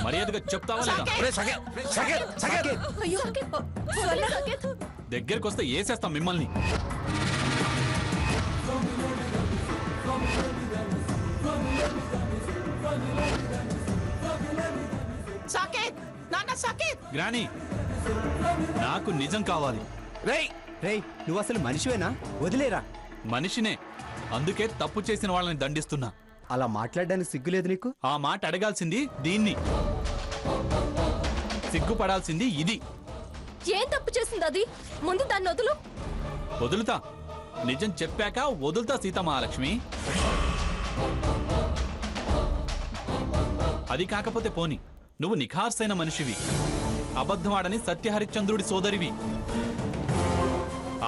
మర్యాదగా చెప్తావా దగ్గరికి వస్తే వేసేస్తాం మిమ్మల్ని. గ్రాని నాకు నిజం కావాలి. రేయ్ నువ్వు అసలు మనిషివేనా? వదిలేరా. మనిషినే, అందుకే తప్పు చేసిన వాళ్ళని దండిస్తున్నా. అలా మాట్లాడడానికి సిగ్గులేదు నీకు? ఆ మాట అడగాల్సింది దీన్ని, సిగ్గుపడాల్సింది ఇది. ఏం తప్పు చేసింది అది? ముందు దాన్ని వదులు. వదులుతా, నిజం చెప్పాక వదులుతా సీతమహాలక్ష్మి. అది కాకపోతే పోని, నువ్వు నిఖార్సైన మనిషివి, అబద్ధమాడని సత్యహరిశ్చంద్రుడి సోదరివి.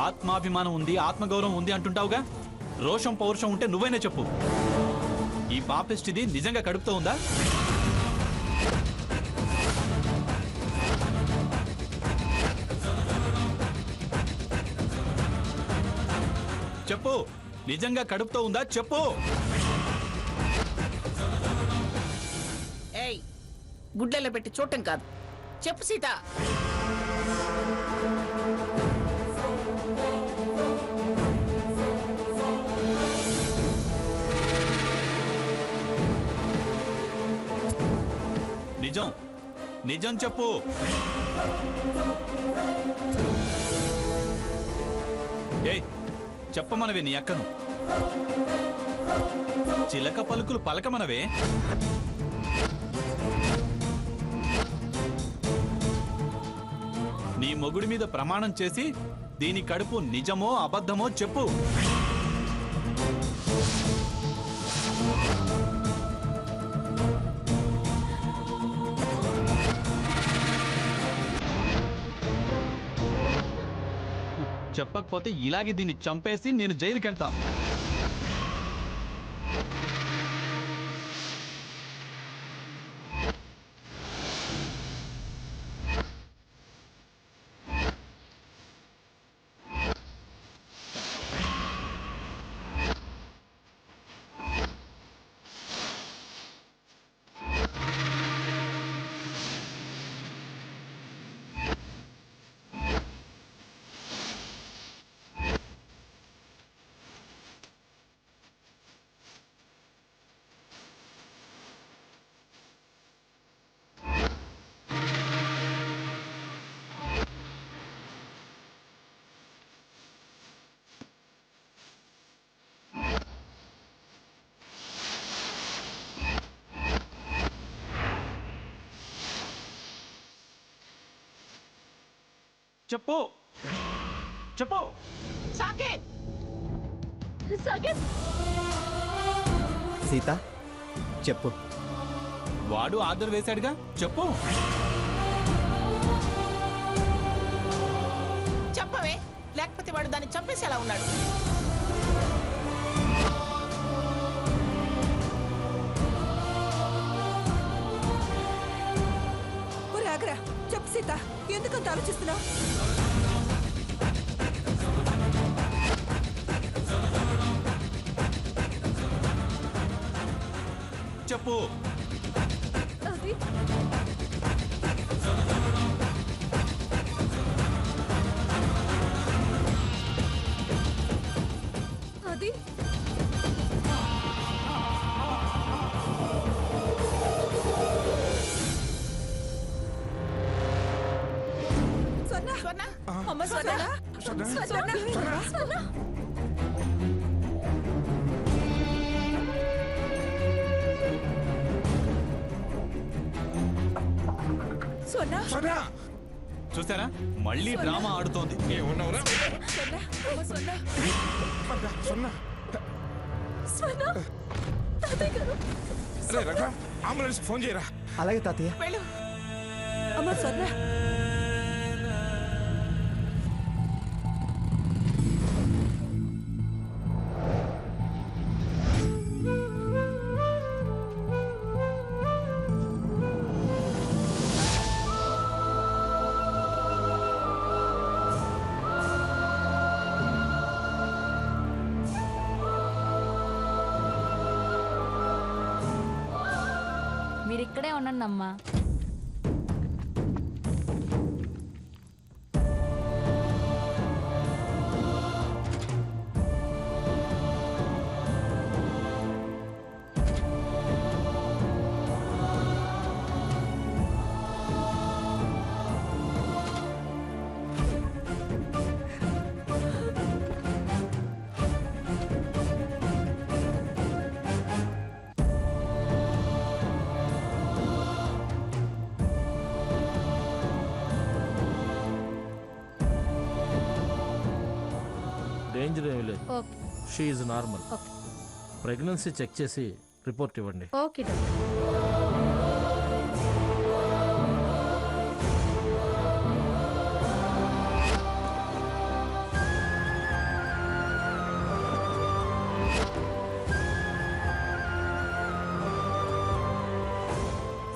ఆత్మాభిమానం ఉంది, ఆత్మగౌరవం ఉంది అంటుంటావుగా. రోషం పౌరుషం ఉంటే నువ్వైనా చెప్పు, ఈ పాపిష్టిది నిజంగా కడుపుతో ఉందా? చెప్పు, నిజంగా కడుపుతో ఉందా? చెప్పు. ఏయ్, గుడ్లలో పెట్టి చూడటం కాదు, చెప్పు సీత. నిజం, నిజం చెప్పు. ఏయ్, చెప్పమనవే నీ అక్కను. చిలక పలుకులు పలకమనవే. నీ మొగుడి మీద ప్రమాణం చేసి దీని కడుపు నిజమో అబద్ధమో చెప్పు. చెప్పకపోతే ఇలాగే దీన్ని చంపేసి నేను జైలుకి వెళ్తా. చెప్పు, చెప్పు. సాకేత్, సాకేత్. సీత చెప్పు. వాడు ఆర్డర్ వేశాడుగా, చెప్పు. చెప్పవే, లేకపోతే వాడు దాన్ని చంపేసి ఎలా ఉన్నాడు? చెప్పు సీత, ఎందుకంత ఆలోచిస్తున్నావు? చెప్పు. అది అది స్వర్ణ, అమ్మ స్వర్ణ, స్వర్ణ, స్వర్ణ. చూసారా, మళ్ళీ డ్రామా ఆడుతోంది. అంబులెన్స్ ఫోన్ చేయరా. అలాగే తాతయ్య. అమ్మ స్వర్ణ. ఇక్కడే ఉండండి అమ్మా. డేంజర్ ఏమీ లేదు. Okay she is normal. Okay pregnancy check చేసి రిపోర్ట్ ఇవ్వండి. Okay doctor.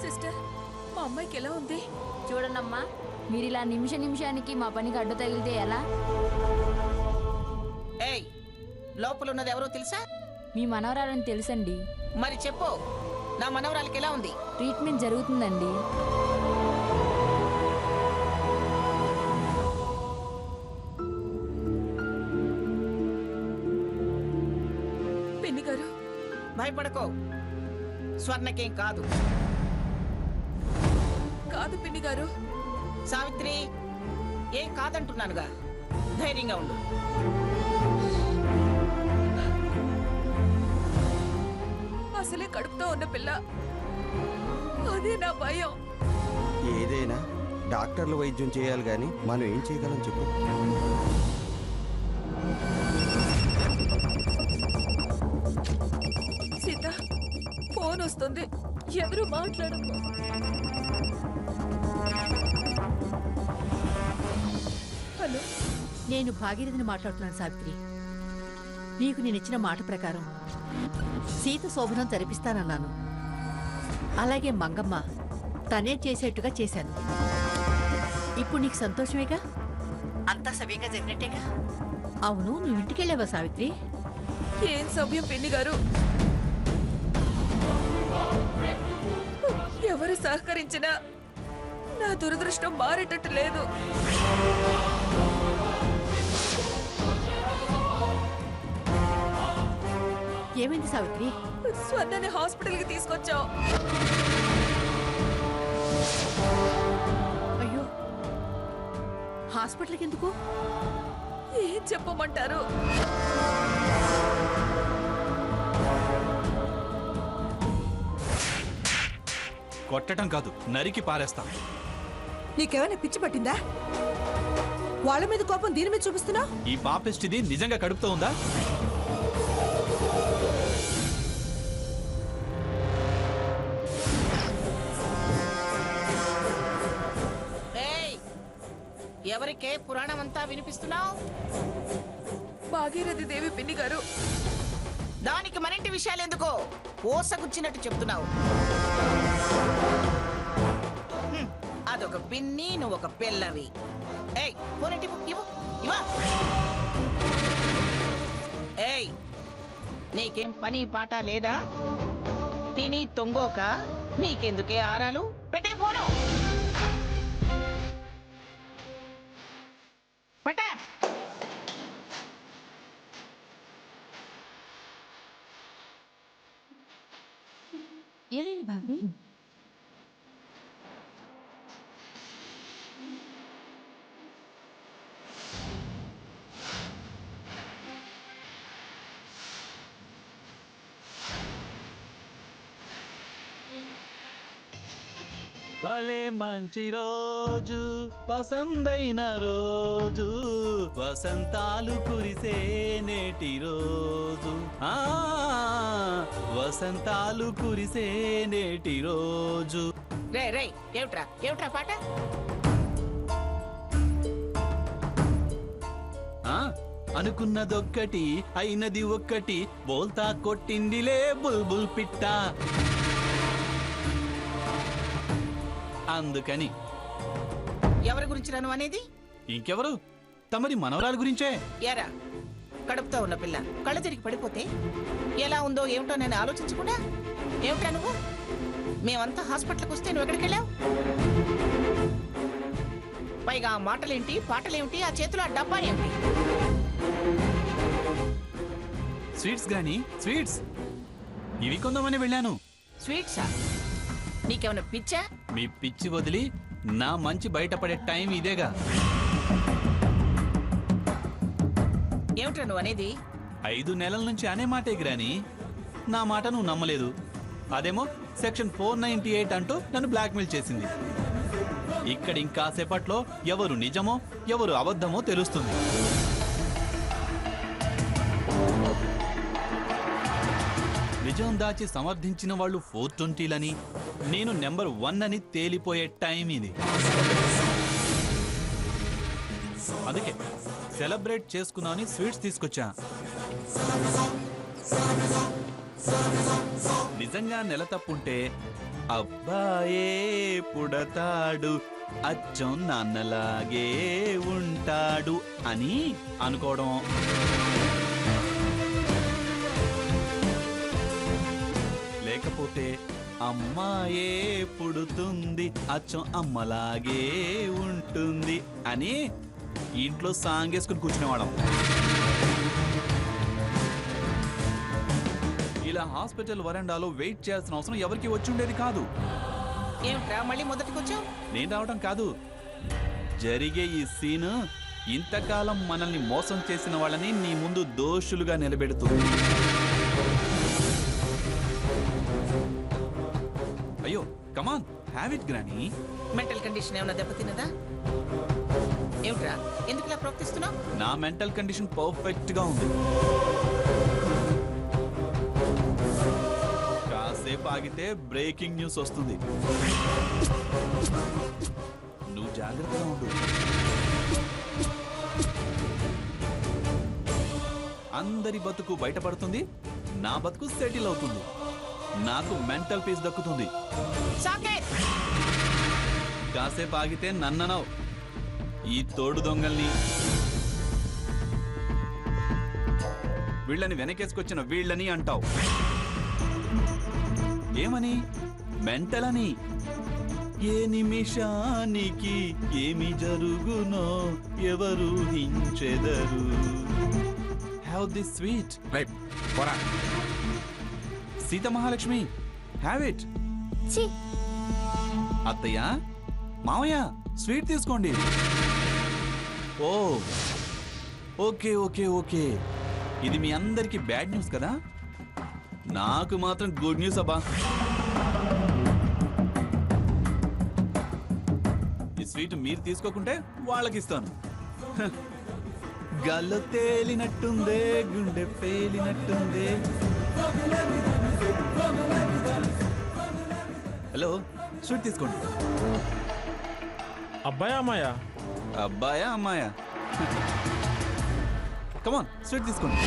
సిస్టర్ మా అమ్మాయికి ఎలా ఉంది? చూడండమ్మా, మీరు ఇలా నిమిషానికి మా పనికి అడ్డు తగిలితే ఎలా? ఏయ్, లోపల ఉన్నది ఎవరో తెలుసా? మీ మనవరాలని తెలుసండి. మరి చెప్పు, నా మనవరాలకి ఎలా ఉంది? ట్రీట్మెంట్ జరుగుతుందండి. పిన్ని గారు భయపడకో, స్వర్ణకేం కాదు. కాదు పిన్ని గారు. సావిత్రి, ఏం కాదంటున్నానుగా, ధైర్యంగా ఉండు. అసలే కడుపుతో ఉన్న పిల్ల, అదే నా భయం. ఏదైనా డాక్టర్లు వైద్యం చేయాలి కానీ మనం ఏం చేయగలం చెప్పు. సీత, ఫోన్ వస్తుంది, ఎవరు మాట్లాడమ్మా. హలో, నేను భాగీరథిని మాట్లాడుతున్నాను సావిత్రి. నీకు నేనిచ్చిన మాట ప్రకారం సీత శోభనం జరిపిస్తానన్నాను. అలాగే మంగమ్మ తనే చేసేట్టుగా చేశాను. ఇప్పుడు నీకు సంతోషమేగా? అంతా సవ్యంగా జరిగినట్టేగా? అవును, నువ్వు ఇంటికెళ్ళావా సావిత్రి? ఏం సవ్యం పిన్ని గారు. ఎవరు సహకరించినా నా దురదృష్టం మారేటట్టు లేదు. ఏమైంది సావిత్రి? స్వర్ణని హాస్పిటల్కి తీసుకొచ్చావు. అయ్యో, హాస్పిటల్కి ఎందుకు? ఏం చెప్పమంటారు? కొట్టడం కాదు, నరికి పారేస్తాం. నీకేమైనా పిచ్చి పట్టిందా? వాళ్ళ మీద కోపం దీని మీద చూపిస్తున్నావు? ఈ పాపిస్టిది నిజంగా కడుపుతో ఉందా? ఎవరికే పురాణం అంతా వినిపిస్తున్నావు? భాగీరథి దేవి పిన్ని గారు. దానికి మరింటి విషయాలు ఎందుకో ఓసగుచ్చినట్టు చెప్తున్నావు. అదొక పిన్ని, నువ్వు ఒక పిల్లవి. ఏయ్, పోనటి ఇవ్వు, ఇవ్వ. ఏయ్, నీకేం పని పాట లేదా? తిని తొంగోక నీకెందుకే ఆరాలు? పెట్టే ఫోను. పెట్టే. భలే మంచి రోజు, పసందైన రోజు, వసంతాలు కురిసే నేటి రోజు, వసంతాలు కురిసే నేటి రోజు. రే రే, ఏమిట్రా ఏమిట్రా పాట? అనుకున్నదొక్కటి అయినది ఒక్కటి, బోల్తా కొట్టిందిలే బుల్బుల్ పిట్ట. అందుకని ఎవరి గురించి నన్ను అనేది? ఇంకెవరు, తమరి మనవరాల గురించే. ఏరా, కడుపుతో ఉన్న పిల్ల కళ్ళు తిరిగి పడిపోతే ఎలా ఉందో ఏమిటో నేను ఆలోచించకుండా ఏమిటా నువ్వు? మేమంతా హాస్పిటల్కి వస్తే నువ్వు ఎక్కడికి వెళ్ళావు? పైగా ఆ మాటలేంటి, పాటలేమిటి, ఆ చేతిలో ఆ డబ్బా ఏమిటి? స్వీట్స్ గాని స్వీట్స్ ఇవి కొందామని వెళ్ళాను. స్వీట్సా? నీకేమైనా పిచ్చా? మీ పిచ్చి వదిలి నా మంచి బయటపడే టైం ఇదేగా. ఏమిట్రా నువ్వు అనేది? 5 నెలల నుంచి అనే మాటే గ్రాని. నా మాట నువ్వు నమ్మలేదు. అదేమో సెక్షన్ 498 అంటూ నన్ను బ్లాక్మెయిల్ చేసింది. ఇక్కడ ఇంకాసేపట్లో ఎవరు నిజమో ఎవరు అబద్ధమో తెలుస్తుంది. నిజం దాచి సమర్థించిన వాళ్ళు 420లని, నేను నెంబర్ 1 అని తేలిపోయే టైం ఇది. అందుకే సెలబ్రేట్ చేసుకున్నాని స్వీట్స్ తీసుకొచ్చా. నిజంగా నెల తప్పుంటే అబ్బాయే పుడతాడు, అచ్చం నాన్నలాగే ఉంటాడు అని అనుకోవడం. లేకపోతే అమ్మాయే పుడుతుంది, అచ్చం అమ్మలాగే ఉంటుంది అని ఇంట్లో సాంగ్ వేసుకుని కూర్చునేవాళ్ళం. ఇలా హాస్పిటల్ వరండాలో వెయిట్ చేయాల్సిన అవసరం ఎవరికి వచ్చి ఉండేది కాదు. ఏమిట్రా మళ్ళీ మొదటికి వచ్చావు? నేను రావడం కాదు, జరిగే ఈ సీన్ ఇంతకాలం మనల్ని మోసం చేసిన వాళ్ళని నీ ముందు దోషులుగా నిలబెడుతుంది. అయ్యో come on, have it granny. Mental condition ఏమైనా దెబ్బతిన్నదా? ఏమిట్రా ఎందుకు ఇలా ప్రవర్తిస్తున్నావు? నా మెంటల్ కండిషన్ పర్ఫెక్ట్ గా ఉంది. కాసేపు ఆగితే బ్రేకింగ్ న్యూస్ వస్తుంది. నువ్వు జాగ్రత్తగా ఉండు. అందరి బతుకు బయటపడుతుంది, నా బతుకు సెటిల్ అవుతుంది, నాకు మెంటల్ పీస్ దక్కుతుంది. సాకేత్! కాసేపు ఆగితే నన్ననవు, ఈ తోడు దొంగల్ని, వీళ్ళని వెనకేసుకొచ్చిన వీళ్ళని అంటావు. ఏమని? మెంటల్ అని. ఏ నిమిషానికి ఏమి జరుగునో ఎవరు హించెదరు. Have this sweet. Sita Mahalakshmi, have it. అత్తయ్య, మావయ్య, స్వీట్ తీసుకోండి. ఓ ఓకే ఓకే ఓకే, ఇది మీ అందరికి బ్యాడ్ న్యూస్ కదా, నాకు మాత్రం గుడ్ న్యూస్ అబ్బా. ఈ స్వీట్ మీరు తీసుకోకుంటే వాళ్ళకి ఇస్తాను. గల్ల తేలినట్టుందే, గుండె పేలినట్టుందే. హలో, స్వీట్ తీసుకోండి. అబ్బాయా అమ్మాయా? అబ్బాయా అమ్మాయా? కమాన్, స్వీట్ తీసుకోండి.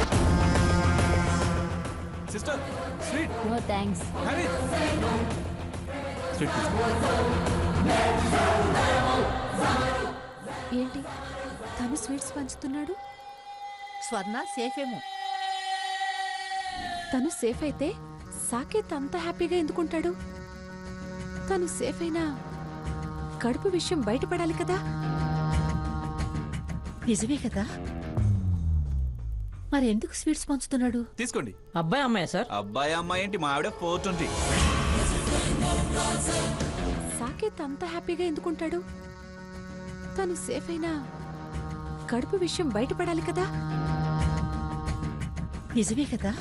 Sister, sweet. No thanks. Have it. Sweet తీసుకోండి. ఏంటి తను స్వీట్స్ పంచుతున్నాడు? స్వర్ణ సేఫేమో. తను సేఫ్ అయితే సాకేత్ అంత హ్యాపీగా ఎందుకుంటాడు? తను సేఫ్ అయినా కడుపు విషయం బయటపడాలి కదా. నిజమే కదా, మరి ఎందుకు స్వీట్స్ పంచుతున్నాడు? తీసుకోండి. అబ్బాయి అమ్మాయా సార్? అబ్బాయి అమ్మాయి ఏంటి, మా ఆవిడ 420. సాకేత్ అంత హ్యాపీగా ఎందుకుంటాడు? తను సేఫ్ అయినా కడుపు విషయం బయటపడాలి కదా. నిజమే కదా,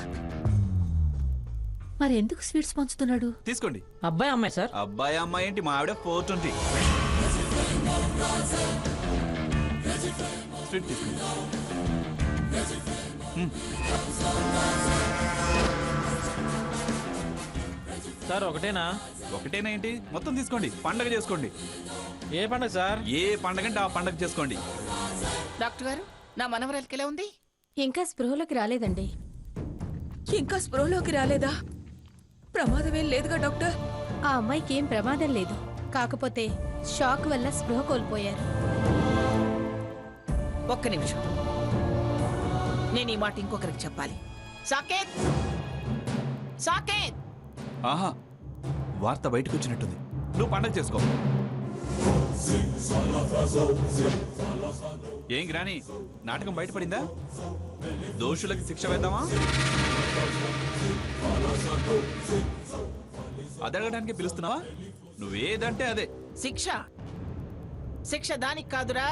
మరి ఎందుకు స్వీట్స్ పంచుతున్నాడు? తీసుకోండి. అబ్బాయి అమ్మాయి సార్? అబ్బాయి అమ్మాయి ఏంటి, మా ఆవిడ 420. స్వీట్ తీసుకోండి. సార్ ఒకటేనా? ఒకటేనా ఏంటి, మొత్తం తీసుకోండి, పండగ చేసుకోండి. ఏ పండుగ సార్? ఏ పండగ అంటే ఆ పండగ చేసుకోండి. డాక్టర్ గారు, నా మనవరాలకి ఎలా ఉంది? ఇంకా స్పృహలోకి రాలేదండి. ఇంకా స్పృహలోకి రాలేదా? ప్రమాదమేం లేదుగా డాక్టర్? ఆ అమ్మాయికి ఏం ప్రమాదం లేదు, కాకపోతే షాక్ వల్ల స్పృహ కోల్పోయారు. ఒక్క నిమిషం, నేను ఈ మాట ఇంకొకరికి చెప్పాలి. సాకేత్! సాకేత్! ఆహా, వార్త బయటకు వచ్చినట్టుంది. నువ్వు పండగ చేసుకో. ఏం గ్రాని, నాటకం బయటపడిందా? దోషులకి శిక్ష వేద్దామా? అదడగడానికి పిలుస్తున్నావా? నువ్వేదంటే అదే. శిక్ష శిక్ష దానికి కాదురా,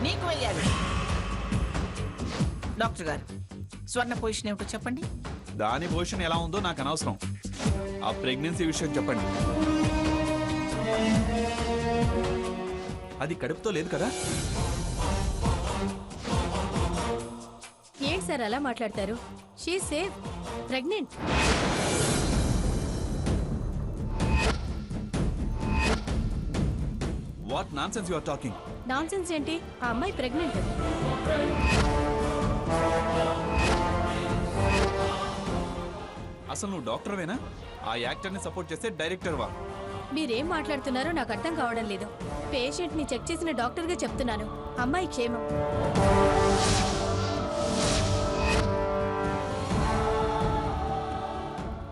నీకు వెయ్యాలి. డాక్టర్ గారు, స్వర్ణ పొజిషన్ ఏమిటో చెప్పండి. దాని పొజిషన్ ఎలా ఉందో నాకు అనవసరం. ఆ ప్రెగ్నెన్సీ విషయం చెప్పండి. అది కడుపుతో లేదు కదా? ఏంటి సార్ అలా మాట్లాడతారు? She safe, pregnant. What nonsense you are talking? Nonsense ఏంటి? ఆ అమ్మాయి ప్రెగ్నెంట్. అసలు నువ్వు డాక్టర్వేనా? ఆ యాక్టర్ని సపోర్ట్ చేస్తే డైరెక్టర్ వా? మీరేం మాట్లాడుతున్నారో నాకు అర్థం కావడం లేదు. పేషెంట్ ని చెక్ చేసిన డాక్టర్గా చెప్తున్నాను, అమ్మాయి క్షేమం.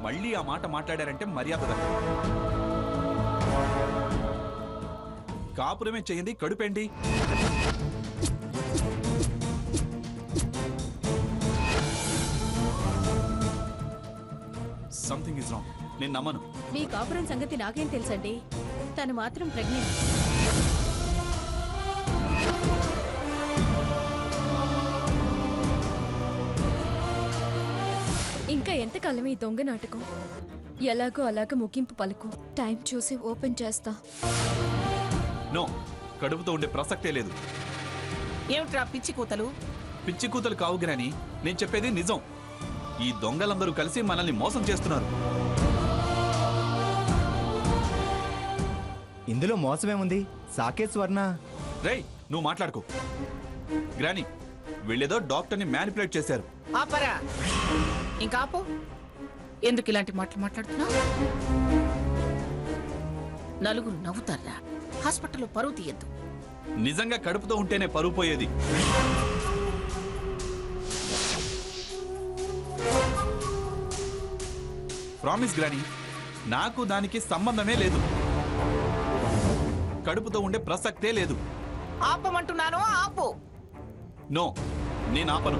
మళ్ళీ ఆ మాట మాట్లాడారంటే మర్యాద దక్కదు. కాపురమే చేయండి, కడుపేంటి? Something is wrong. నేను నమ్మను. మీ కాపురం సంగతి నాకేం తెలుసండి. తను మాత్రం ప్రెగ్నెంట్. ఇంకా ఎంతకాలం ఈ దొంగ నాటకం? ఎలాగో అలాగ ముగింపు పలుకు. టైం చూసి ఓపెన్ చేస్తా. నో, కడుపుతో ఉండే ప్రసక్తే లేదు. ఏమిట్రా పిచ్చి కూతలు? పిచ్చి కూతలు కావు గ్రాని, నేను చెప్పేది నిజం. ఈ దొంగలందరూ కలిసి మనల్ని మోసం చేస్తున్నారు. ఇందులో మోసమేముంది? సాకేత్ స్వర్ణ. రేయ్, నువ్వు మాట్లాడుకో. గ్రాని, వీళ్ళేదో డాక్టర్ని మ్యానిపులేట్ చేశారు. ఆపరా, ఇంకా ఆపు. ఎందుకు ఇలాంటి మాటలు మాట్లాడుతున్నావు? నలుగురు నవ్వుతారా? హాస్పిటల్లో పరువు తీయద్దు. నిజంగా కడుపుతో ఉంటేనే పరువు పోయేది. ప్రామిస్ గ్రాని, నాకు దానికి సంబంధమే లేదు. కడుపుతో ఉండే ప్రసక్తే లేదు. ఆపమంటున్నాను, ఆపు. నో, నేను ఆపను.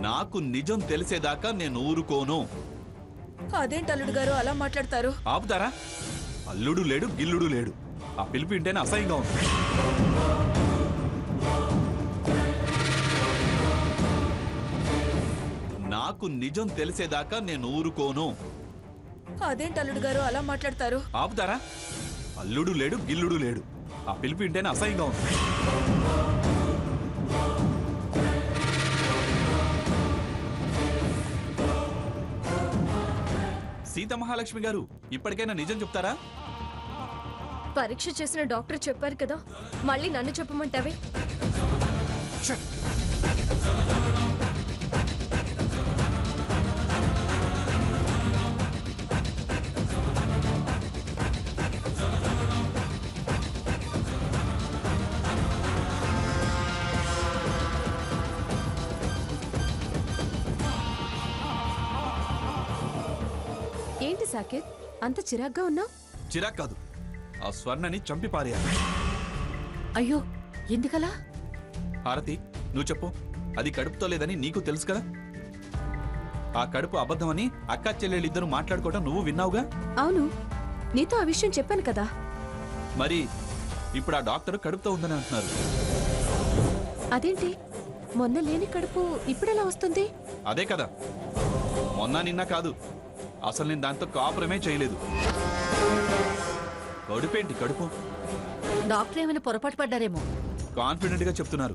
నాకు నిజం తెలిసేదాకా నేను ఊరుకోను. అదేంటి అల్లుడు గారు అలా మాట్లాడతారు? ఆపుతారా? అల్లుడు లేడు, గిల్లుడు లేడు. ఆ పిలుపు వింటేనే అసహ్యంగా ఉంది. నాకు నిజం తెలిసేదాకా నేను ఊరుకోను. అదేంటి అల్లుడు గారు అలా మాట్లాడతారు? ఆపుతారా? అల్లుడు లేడు, గిల్లుడు లేడు. ఆ పిలుపు వింటేనే అసహ్యంగా ఉంది. సీత మహాలక్ష్మి గారు, ఇప్పటికైనా నిజం చెప్తారా? పరీక్ష చేసిన డాక్టర్ చెప్పారు కదా, మళ్ళీ నన్ను చెప్పమంటావే? ఏంటి సాకేత్, అంత చిరాగ్గా ఉన్నావు? చిరాక్ కాదు, ఆ స్వర్ణని చంపి పారేయాలి. అయ్యో, ఎందుకలా? హారతి, నువ్వు చెప్పు. అది కడుపుతో లేదని నీకు తెలుసు కదా? ఆ కడుపు అబద్ధమని అక్కా చెల్లెళ్ళిద్దరూ మాట్లాడుకోవటం నువ్వు విన్నావుగా? అవును, నీతో ఆ విషయం చెప్పాను కదా. మరి ఇప్పుడు ఆ డాక్టర్ కడుపుతో ఉందని అంటున్నారు. అదేంటి, మొన్న లేని కడుపు ఇప్పుడెలా వస్తుంది? అదే కదా, మొన్న నిన్న కాదు, అసలు నేను దాంతో కాపురమే చేయలేదు. కడుపేంటి కడుపు? డాక్టర్ ఏమైనా పొరపాటు పడ్డారేమో. కాన్ఫిడెంట్ గా చెప్తున్నారు.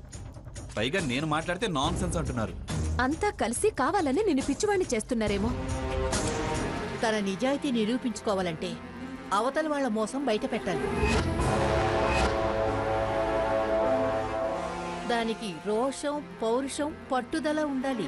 పైగా నేను మాట్లాడితే నాన్ సెన్స్ అంటున్నారు. అంతా కలిసి కావాలని నిన్ను పిచ్చివాణ్ణి చేస్తున్నారేమో. తన నిజాయితీ నిరూపించుకోవాలంటే అవతల వాళ్ళ మోసం బయట పెట్టాలి. దానికి రోషం, పౌరుషం, పట్టుదల ఉండాలి.